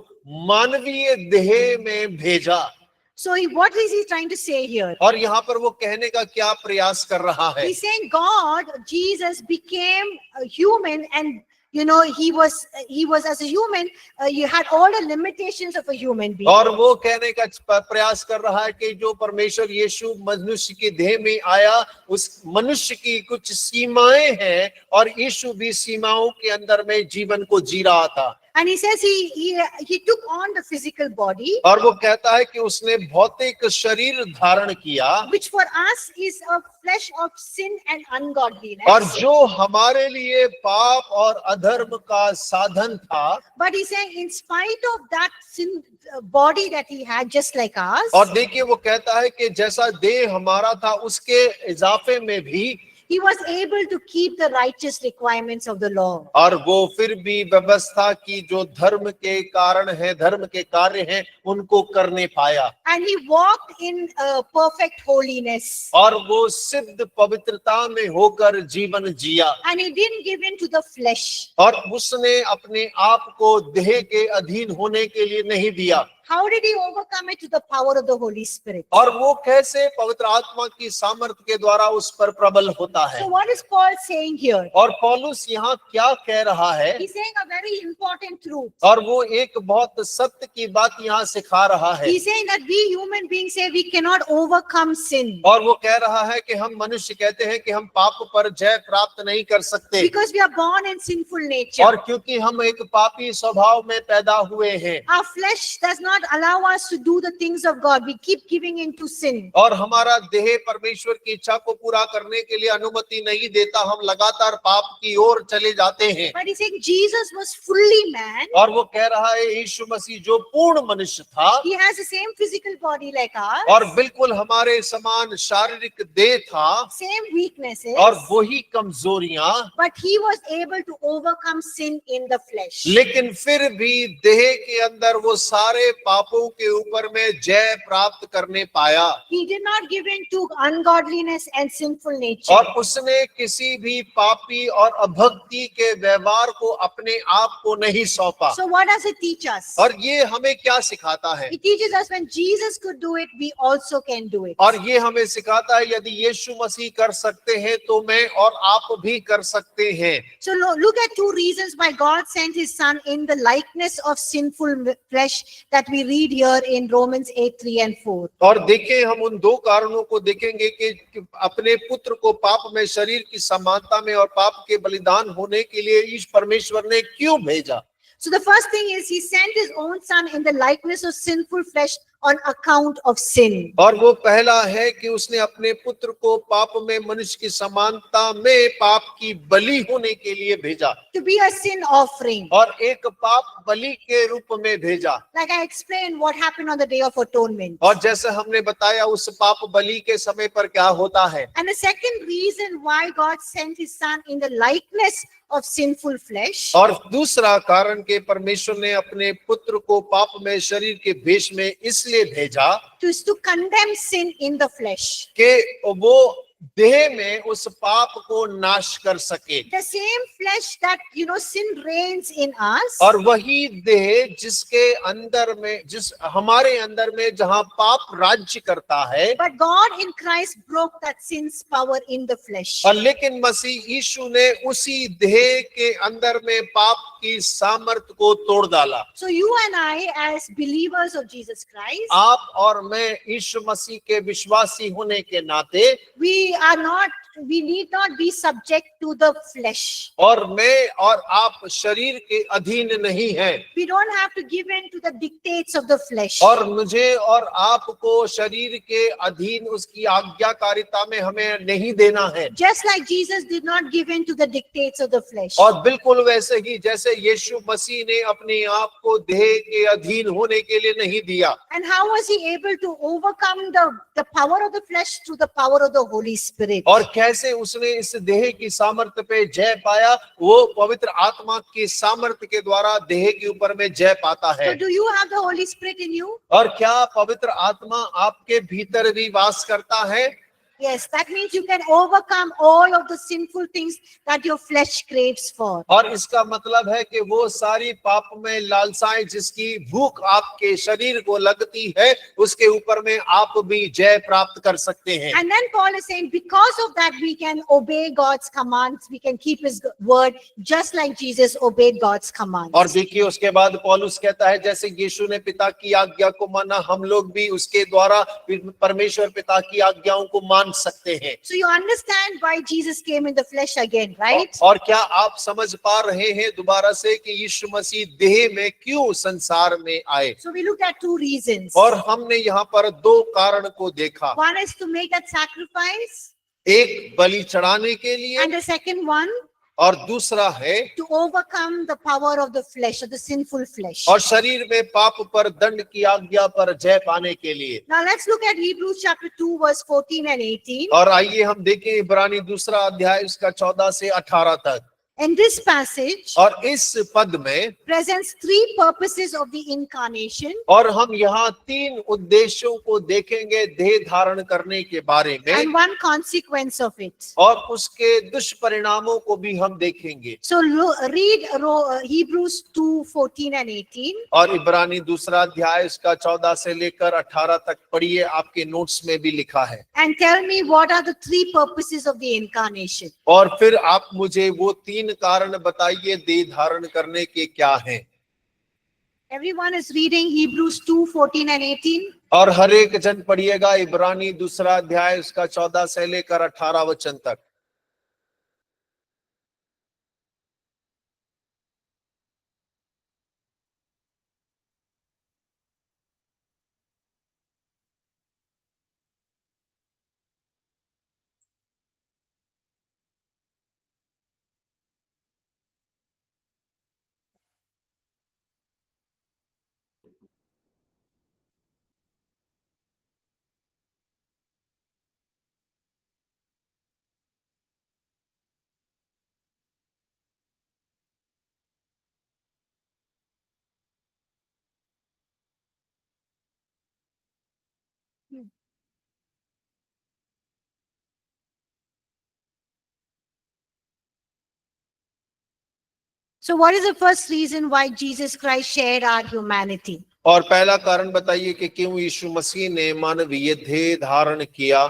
मानवीय देह में भेजा। So what is he trying to say here? और यहाँ पर वो कहने का क्या प्रयास कर रहा है? He's saying Jesus became a human, and he was as a human, you had all the limitations of a human being. और वो कहने का प्रयास कर रहा है कि जो परमेश्वर यीशु मनुष्य के देह में आया, उस मनुष्य की कुछ सीमाएं हैं और यीशु भी सीमाओं के अंदर में जीवन को जी रहा था। And he says he took on the physical body, और वो कहता है कि उसने भौतिक शरीर धारण किया, which for us is a flesh of sin and ungodliness. और जो हमारे लिए पाप और अधर्म का साधन था। But he's saying in spite of that sin body that he had, just like us, और देखिए वो कहता है कि जैसा देह हमारा था उसके इजाफे में भी he was able to keep the righteous requirements of the law. और वो फिर भी व्यवस्था की जो धर्म के कारण है, धर्म के कार्य हैं, उनको करने पाया। And he walked in perfect holiness. और वो सिद्ध पवित्रता में होकर जीवन जिया। And he didn't give in to the flesh. और उसने अपने आप को देह के अधीन होने के लिए नहीं दिया। How did he overcome it? To the power of the Holy Spirit. और वो कैसे पवित्र आत्मा की सामर्थ्य के द्वारा उस पर प्रबल होता है। So what is Paul saying here? और पौलुस यहाँ क्या कह रहा है? He's saying a very important truth. और वो एक बहुत सत्य की बात यहाँ सिखा रहा है। He's saying that we human beings say we cannot overcome sin. और वो कह रहा है कि हम मनुष्य कहते हैं कि हम पाप पर जय प्राप्त नहीं कर सकते, Because we are born in sinful nature. और क्योंकि हम एक पापी स्वभाव में पैदा हुए हैं। Our flesh does not allow us to do the things of God. We keep giving in to sin. और हमारा देह परमेश्वर की इच्छा को पूरा करने के लिए अनुमति नहीं देता, हम लगातार पाप की ओर चले जाते हैं। But he's saying Jesus was fully man. और वो कह रहा है यीशु मसीह जो पूर्ण मनुष्य था, He has the same physical body like us, और बिल्कुल हमारे समान शारीरिक देह था, same weaknesses, और वही कमजोरियां, but he was able to overcome sin in the flesh. लेकिन फिर भी देह के अंदर वो सारे पापों के ऊपर में जय प्राप्त करने पाया। He did not give in to ungodliness and sinful nature. और उसने किसी भी पापी और अभक्ति के व्यवहार को अपने आप को नहीं सौंपा। So what does it teach us? और ये हमें क्या सिखाता है? It teaches us when Jesus could do it, we also can do it. और ये हमें सिखाता है यदि यीशु मसीह कर सकते हैं तो मैं और आप भी कर सकते हैं। So look at two reasons why God sent his son in the likeness of sinful flesh that we read here in Romans 8:3 and 4. और देखें, हम उन दो कारणों को देखेंगे कि अपने पुत्र को पाप में शरीर की समानता में और पाप के बलिदान होने के लिए ईश परमेश्वर ने क्यों भेजा। So the first thing is he sent his own son in the likeness of sinful flesh on account of sin. और वो पहला है कि उसने अपने पुत्र को पाप में मनुष्य की समानता में पाप की बलि होने के लिए भेजा, To be a sin offering. और एक पाप बलि के रूप में भेजा। Like I explained what happened on the Day of Atonement. और जैसे हमने बताया उस पाप बलि के समय पर क्या होता है। And the second reason why God sent his son in the likeness of sinful flesh, और दूसरा कारण के परमेश्वर ने अपने पुत्र को पाप में शरीर के भेष में इसलिए भेजा is to condemn sin in the flesh. कि वो देह में उस पाप को नाश कर सके। The same flesh that, sin reigns in us. और वही देह जिसके अंदर में, जिस हमारे अंदर में जहां पाप राज्य करता है, But God in Christ broke that sin's power in the flesh. और लेकिन मसीह यीशु ने उसी देह के अंदर में पाप की सामर्थ्य को तोड़ डाला। So you and I, as believers of Jesus Christ, आप और मैं यीशु मसीह के विश्वासी होने के नाते, we need not be subject to the flesh. और मैं और आप शरीर के अधीन नहीं हैं, We don't have to give in to the dictates of the flesh. और मुझे और आपको शरीर के अधीन उसकी आज्ञाकारिता में हमें नहीं देना है। Just like Jesus did not give in to the dictates of the flesh. और बिल्कुल वैसे ही जैसे यीशु मसीह ने अपने आप को देह के अधीन होने के लिए नहीं दिया। And how was he able to overcome the power of the flesh through the power of the Holy Spirit? और कैसे उसने इस देह की सामर्थ्य पे जय पाया? वो पवित्र आत्मा की सामर्थ्य के द्वारा देह के ऊपर में जय पाता है। So do you have the Holy Spirit in you? और क्या पवित्र आत्मा आपके भीतर भी वास करता है? Yes, that means you can overcome all of the sinful things that your flesh craves for. और इसका मतलब है कि वो सारी पाप में लालसाएं जिसकी भूख आपके शरीर को लगती है, उसके ऊपर में आप भी जय प्राप्त कर सकते हैं। And then Paul is saying, because of that, we can obey God's commands. We can keep His word, just like Jesus obeyed God's commands. और देखिए उसके बाद पौलुस कहता है, जैसे यीशु ने पिता की आज्ञा को माना, हम लोग भी उसके द्वारा परमेश्वर पिता की आज्ञाओं को मान सकते हैं। So you understand why Jesus came in the flesh again, right? और क्या आप समझ पा रहे हैं दोबारा से कि यीशु मसीह देह में क्यों संसार में आए? So we looked at two reasons. और हमने यहाँ पर दो कारण को देखा। One is to make that sacrifice, एक बलि चढ़ाने के लिए, and the second one और दूसरा है to overcome the power of the flesh, of the sinful flesh. और शरीर में पाप पर दंड की आज्ञा पर जय पाने के लिए। Now let's look at Hebrews chapter 2 verse 14 and 18. और आइए हम देखें इब्रानी दूसरा अध्याय उसका 14 से 18 तक। And this passage और इस पद में presents three purposes of the incarnation और हम यहाँ तीन उद्देश्यों को देखेंगे देह धारण करने के बारे में, and one consequence of it. और उसके दुष्परिणामों को भी हम देखेंगे। So read Hebrews 2 14 and 18. और इब्रानी दूसरा अध्याय उसका 14 से लेकर 18 तक पढ़िए, आपके नोट्स में भी लिखा है। And tell me what are the three purposes of the incarnation. और फिर आप मुझे वो तीन कारण बताइए देह धारण करने के क्या हैं। Everyone is reading Hebrews 2 14 and 18. और हर एक जन पढ़िएगा इब्रानी दूसरा अध्याय उसका 14 से लेकर 18 वचन तक। So what is the first reason why Jesus Christ shared our humanity? और पहला कारण बताइए कि क्यों यीशु मसीह ने मानवीय देह धारण किया।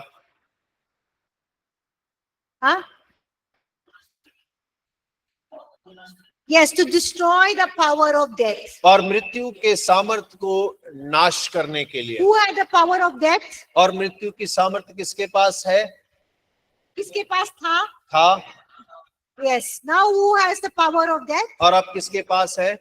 Huh? Yes, to destroy the power of death. और मृत्यु के सामर्थ्य को नाश करने के लिए। Who had the power of death? और मृत्यु की सामर्थ्य किसके पास है? किसके पास था? था। Yes. Now who has the power of death? और अब किसके पास है?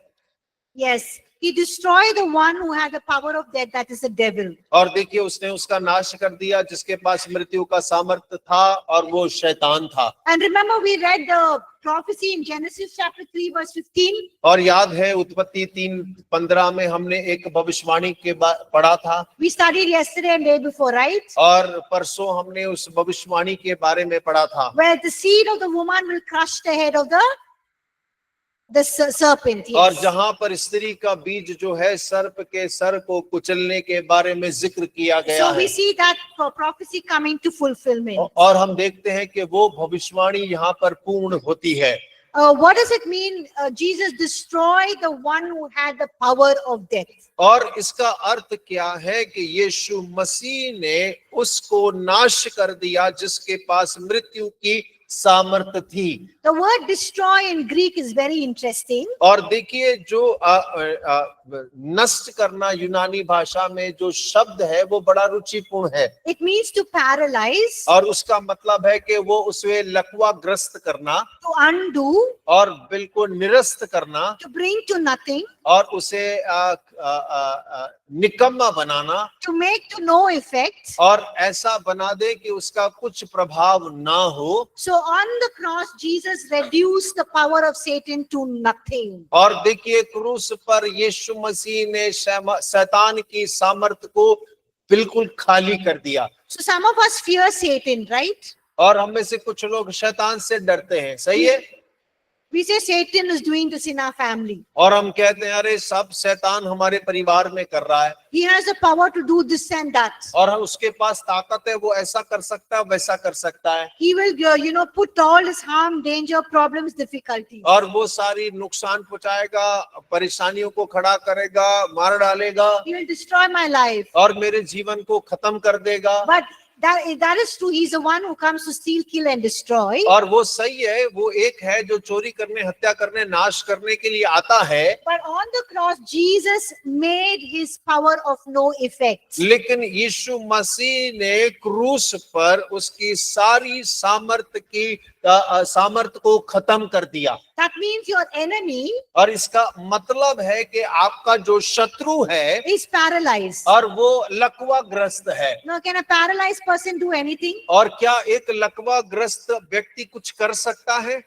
Yes. He destroyed the one who had the power of death, that is the devil. और देखिए उसने उसका नाश कर दिया जिसके पास मृत्यु का सामर्थ्य था, और वो शैतान था। And remember we read the prophecy in Genesis chapter 3 verse 15. और याद है उत्पत्ति 3:15 में हमने एक भविष्यवाणी के पढ़ा था। We studied yesterday and day before, right? और परसों हमने उस भविष्यवाणी के बारे में पढ़ा था। Where the seed of the woman will crush the head of the the serpent. और Yes. जहां पर स्त्री का बीज जो है सर्प के सर को कुचलने के बारे में जिक्र किया गया So we है, see that prophecy coming to fulfillment. और हम देखते हैं कि वो भविष्यवाणी यहाँ पर पूर्ण होती है। What does it mean? Jesus destroyed the one who had the power of death. और इसका अर्थ क्या है कि यीशु मसीह ने उसको नाश कर दिया जिसके पास मृत्यु की सामर्थ थी। The word destroy in Greek is very interesting. और देखिए जो नष्ट करना यूनानी भाषा में जो शब्द है वो बड़ा रुचिपूर्ण है, It means to paralyze, और उसका मतलब है कि वो उसमें लकवाग्रस्त करना to undo, और बिल्कुल निरस्त करना to bring to nothing, और उसे निकम्मा बनाना to make to no effect. और ऐसा बना दे कि उसका कुछ प्रभाव ना हो। So on the cross, Jesus reduced the power of Satan to nothing. और देखिए क्रूस पर यीशु मसीह ने शैतान की सामर्थ को बिल्कुल खाली कर दिया। So some of us fear Satan, right? और हम में से कुछ लोग शैतान से डरते हैं, सही है। We say Satan is doing this in our family. और हम कहते हैं अरे सब शैतान हमारे परिवार में कर रहा है, He has the power to do this and that. और उसके पास ताकत है, वो ऐसा कर सकता है वैसा कर सकता है, He will, put all his harm, danger, problems, difficulties. और वो सारी नुकसान पहुंचाएगा, परेशानियों को खड़ा करेगा, मार डालेगा, He will destroy my life. और मेरे जीवन को खत्म कर देगा। But that is true. He's the one who comes to steal, kill and destroy. और वो सही है, वो एक है जो चोरी करने, हत्या करने, नाश करने के लिए आता है। But on the cross, Jesus made his power of no effect. लेकिन यीशु मसीह ने क्रूस पर उसकी सारी सामर्थ को खत्म कर दिया। That means your enemy और इसका मतलब है कि आपका जो शत्रु है is paralyzed. और वो लकवाग्रस्त है। Now, can a paralyzed person do anything? और क्या एक लकवाग्रस्त व्यक्ति कुछ कर सकता है?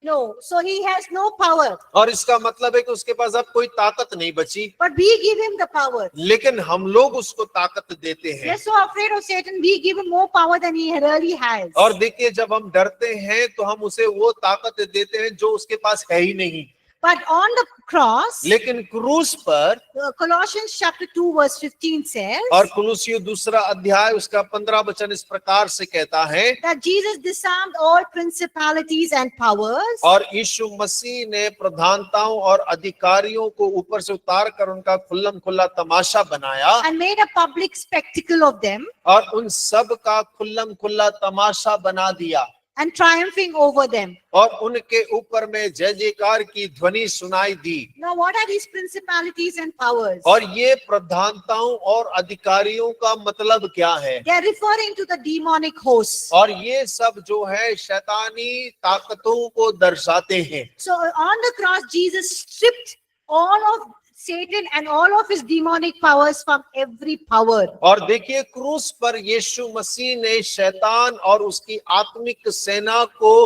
No. So he has no power. और इसका मतलब है कि उसके पास अब कोई ताकत नहीं बची, But we give him the power. लेकिन हम लोग उसको ताकत देते We हैं। are so afraid of Satan, we give him more power than he really has. और देखिए जब हम डरते हैं तो हम उसे वो ताकत देते हैं जो उसके पास है ही नहीं। But on the cross, लेकिन क्रूस पर, Colossians chapter 2 verse 15 says और कुलुसियों 2 अध्याय उसका 15 वचन इस प्रकार से कहता है, that Jesus disarmed all principalities and powers और यीशु मसीह ने प्रधानताओं और अधिकारियों को ऊपर से उतार कर उनका खुल्लम खुल्ला तमाशा बनाया, and made a public spectacle of them, और उन सब का खुल्लम खुल्ला तमाशा बना दिया, and triumphing over them. और उनके ऊपर में जय जयकार की ध्वनि सुनाई दी। Now, what are these principalities and powers? और ये प्रधानताओं और अधिकारियों का मतलब क्या है? They are referring to the demonic hosts. और ये सब जो है शैतानी ताकतों को दर्शाते हैं। So on the cross, Jesus stripped all of Satan and all of his demonic powers from every power. और देखिए क्रूस पर यीशु मसीह ने शैतान और उसकी आत्मिक सेना को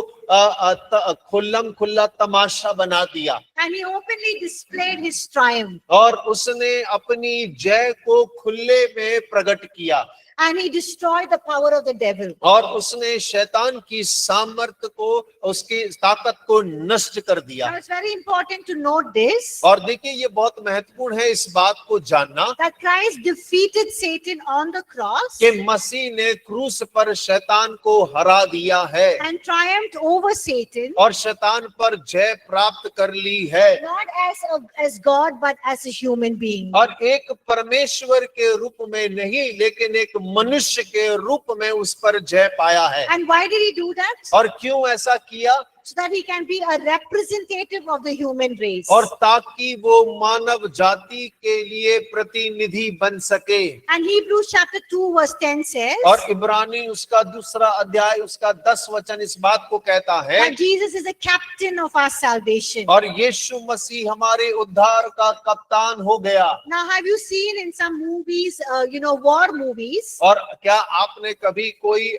खुल्लम खुल्ला तमाशा बना दिया, And he openly displayed his triumph. और उसने अपनी जय को खुले में प्रकट किया, And he destroyed the power of the devil. और उसने शैतान की सामर्थ को, उसकी ताकत को नष्ट कर दिया। Now it's very important to note this, और देखिए ये बहुत महत्वपूर्ण है इस बात को जानना that Christ defeated Satan on the cross कि मसीह ने क्रूस पर शैतान को हरा दिया है, and triumphed over Satan, और शैतान पर जय प्राप्त कर ली है, not as God but as a human being. और एक परमेश्वर के रूप में नहीं लेकिन एक मनुष्य के रूप में उस पर जय पाया है। And why did he do that? और क्यों ऐसा किया? So that he can be a representative of the human race. और ताकि वो मानव जाति के लिए प्रतिनिधि बन सके। And Hebrews chapter 2 verse 10 says और इब्रानी उसका 2 अध्याय उसका 10 वचन इस बात को कहता है, that Jesus is the captain of our salvation. और यीशु मसीह हमारे उद्धार का कप्तान हो गया। Now, have you seen in some movies, war movies, और क्या आपने कभी कोई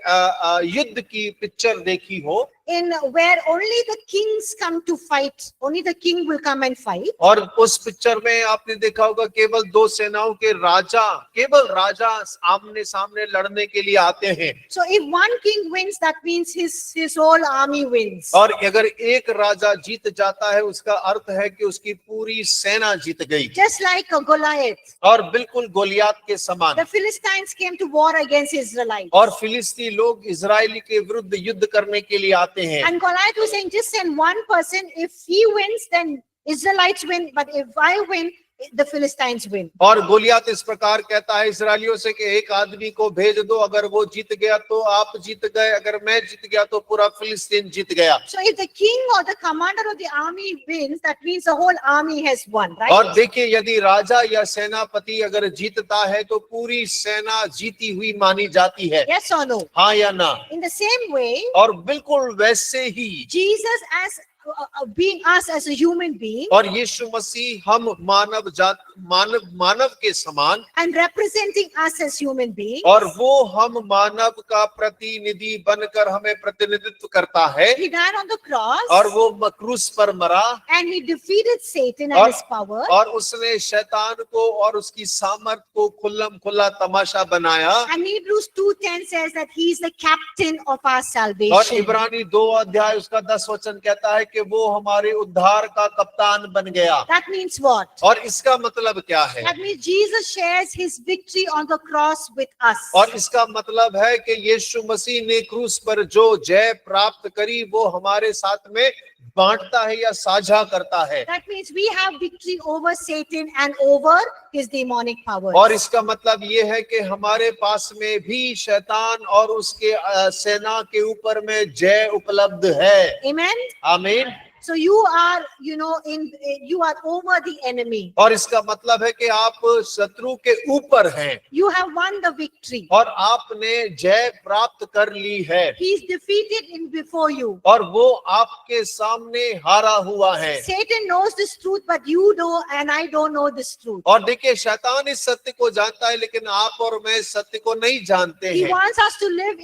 युद्ध की पिक्चर देखी हो? in where only the kings come to fight. Only the king will come and fight. और उस पिक्चर में आपने देखा होगा केवल दो सेनाओं के राजा, केवल राजा आमने सामने लड़ने के लिए आते हैं। So if one king wins, that means his whole army wins. और अगर एक राजा जीत जाता है उसका अर्थ है कि उसकी पूरी सेना जीत गई। Just like a Goliath, और बिल्कुल गोलियात के समान। the Philistines came to war against Israelites. और फिलिस्ती लोग इजरायली के विरुद्ध युद्ध करने के लिए आते हैं। And Goliath was saying, just send one person. If he wins, then Israelites win. But if I win, the Philistines win. और गोलियात इस प्रकार कहता है इजरायलियों से कि एक आदमी को भेज दो, अगर वो जीत गया तो आप जीत गए, अगर मैं जीत गया तो पूरा फिलिस्तीन जीत गया। So if the king or the commander of the army wins, that means the whole army has won, right? और देखिए यदि राजा या सेनापति अगर जीतता है तो पूरी सेना जीती हुई मानी जाती है। Yes or no? हाँ या ना? In the same way, और बिल्कुल वैसे ही Jesus as being us as a human being और यीशु मसीह हम मानव जात मानव के समान and representing us as human beings, और वो हम मानव का प्रतिनिधि बनकर हमें प्रतिनिधित्व करता है। he died on the cross और वो क्रूस पर मरा and he defeated Satan and और- his power. और उसने शैतान को और उसकी सामर्थ को खुल्लम खुल्ला तमाशा बनाया। And Hebrews 2:10 says that he is the captain of our और salvation. इब्रानी 2 अध्याय उसका 10 वचन कहता है कि वो हमारे उद्धार का कप्तान बन गया। That means what? और इसका मतलब क्या है? That means Jesus shares his victory on the cross with us. और इसका मतलब है कि यीशु मसीह ने क्रूस पर जो जय प्राप्त करी वो हमारे साथ में बांटता है या साझा करता है। That means we have victory over Satan and over his demonic powers. और इसका मतलब ये है कि हमारे पास में भी शैतान और उसके सेना के ऊपर में जय उपलब्ध है। Amen. आमीन। So you are, you are over the enemy. और इसका मतलब है कि आप शत्रु के ऊपर हैं You have won the victory. और आपने जय प्राप्त कर ली है He is defeated in before you. और वो आपके सामने हारा हुआ है। Satan knows this truth, but you know and I don't know this truth. और देखिए शैतान इस सत्य को जानता है लेकिन आप और मैं इस सत्य को नहीं जानते He हैं। wants us to live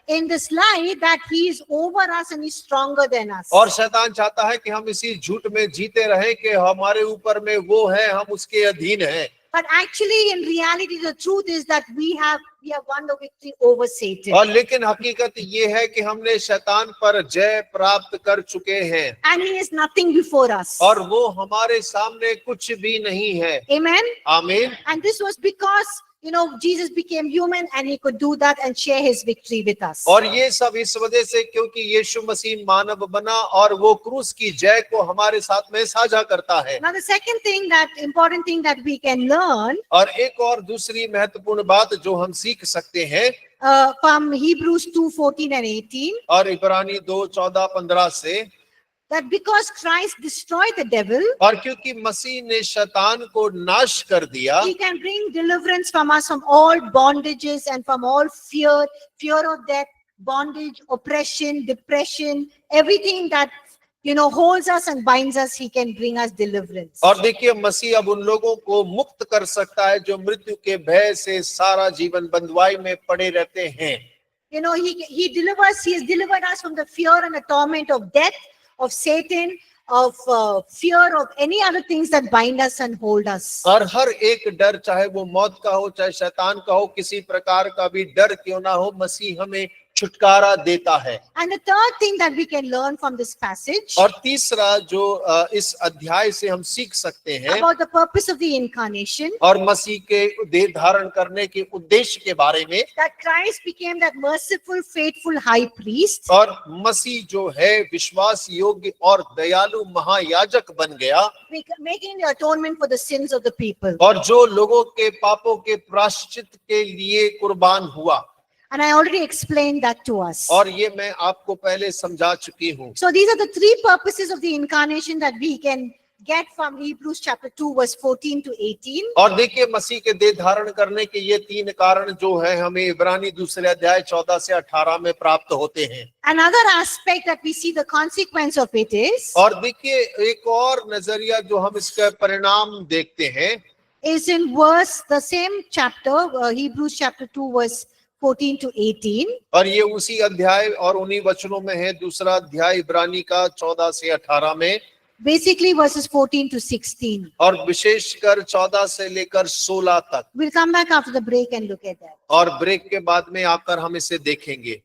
in this lie that he is over us and he's stronger than us. और शैतान चाहता है कि हम इसी झूठ में जीते रहें कि हमारे ऊपर में वो है, हम उसके अधीन हैं। But actually, in reality, the truth is that we have won the victory over Satan. और लेकिन हकीकत ये है कि हमने शैतान पर जय प्राप्त कर चुके हैं And he is nothing before us. और वो हमारे सामने कुछ भी नहीं है। Amen. आमीन। And this was because, Jesus became human and he could do that and share his victory with us. और ये सब इस वजह से क्योंकि यीशु मसीह मानव बना और वो क्रूस की जय को हमारे साथ में साझा करता है। Now, the second thing, important thing that we can learn और एक और दूसरी महत्वपूर्ण बात जो हम सीख सकते हैं from Hebrews 2:14 and 18, और इब्रानी 2:14-15 से, that because Christ destroyed the devil, और क्योंकि मसीह ने शैतान को नाश कर दिया, he can bring deliverance from us from all bondages and from all fear of death, bondage, oppression, depression, everything that holds us and binds us. He can bring us deliverance. और देखिए मसीह अब उन लोगों को मुक्त कर सकता है जो मृत्यु के भय से सारा जीवन बंधुआई में पड़े रहते हैं। He has delivered us from the fear and the torment of death, of Satan, of fear of any other things that bind us and hold us. और हर एक डर, चाहे वो मौत का हो चाहे शैतान का हो, किसी प्रकार का भी डर क्यों ना हो, मसीह हमें छुटकारा देता है। And the third thing that we can learn from this passage और तीसरा जो इस अध्याय से हम सीख सकते हैं about the purpose of the incarnation, और मसीह के देह धारण करने के उद्देश्य के बारे में, that Christ became that merciful, faithful high priest, और मसीह जो है विश्वास योग्य और दयालु महायाजक बन गया, making the atonement for the sins of the people. और जो लोगों के पापों के प्रायश्चित के लिए कुर्बान हुआ। And I already explained that to us. और ये मैं आपको पहले समझा चुकी हूँ। So these are the three purposes of the incarnation that we can get from Hebrews chapter 2 verse 14 to 18. और देखिए मसीह के देह धारण करने के ये 3 कारण जो है हमें इब्रानी 2 अध्याय 14 से 18 में प्राप्त होते हैं। Another aspect that we see the consequence of it is देखिए एक और नजरिया जो हम इसका परिणाम देखते हैं in the same chapter, Hebrews chapter 2 verse 14 to 18. और ये उसी अध्याय और उन्हीं वचनों में है, दूसरा अध्याय इब्रानी का 14 से 18 में, Basically verses 14 to 16. और विशेषकर 14 से लेकर 16 तक। We'll come back after the break and look at that. और ब्रेक के बाद में आकर हम इसे देखेंगे।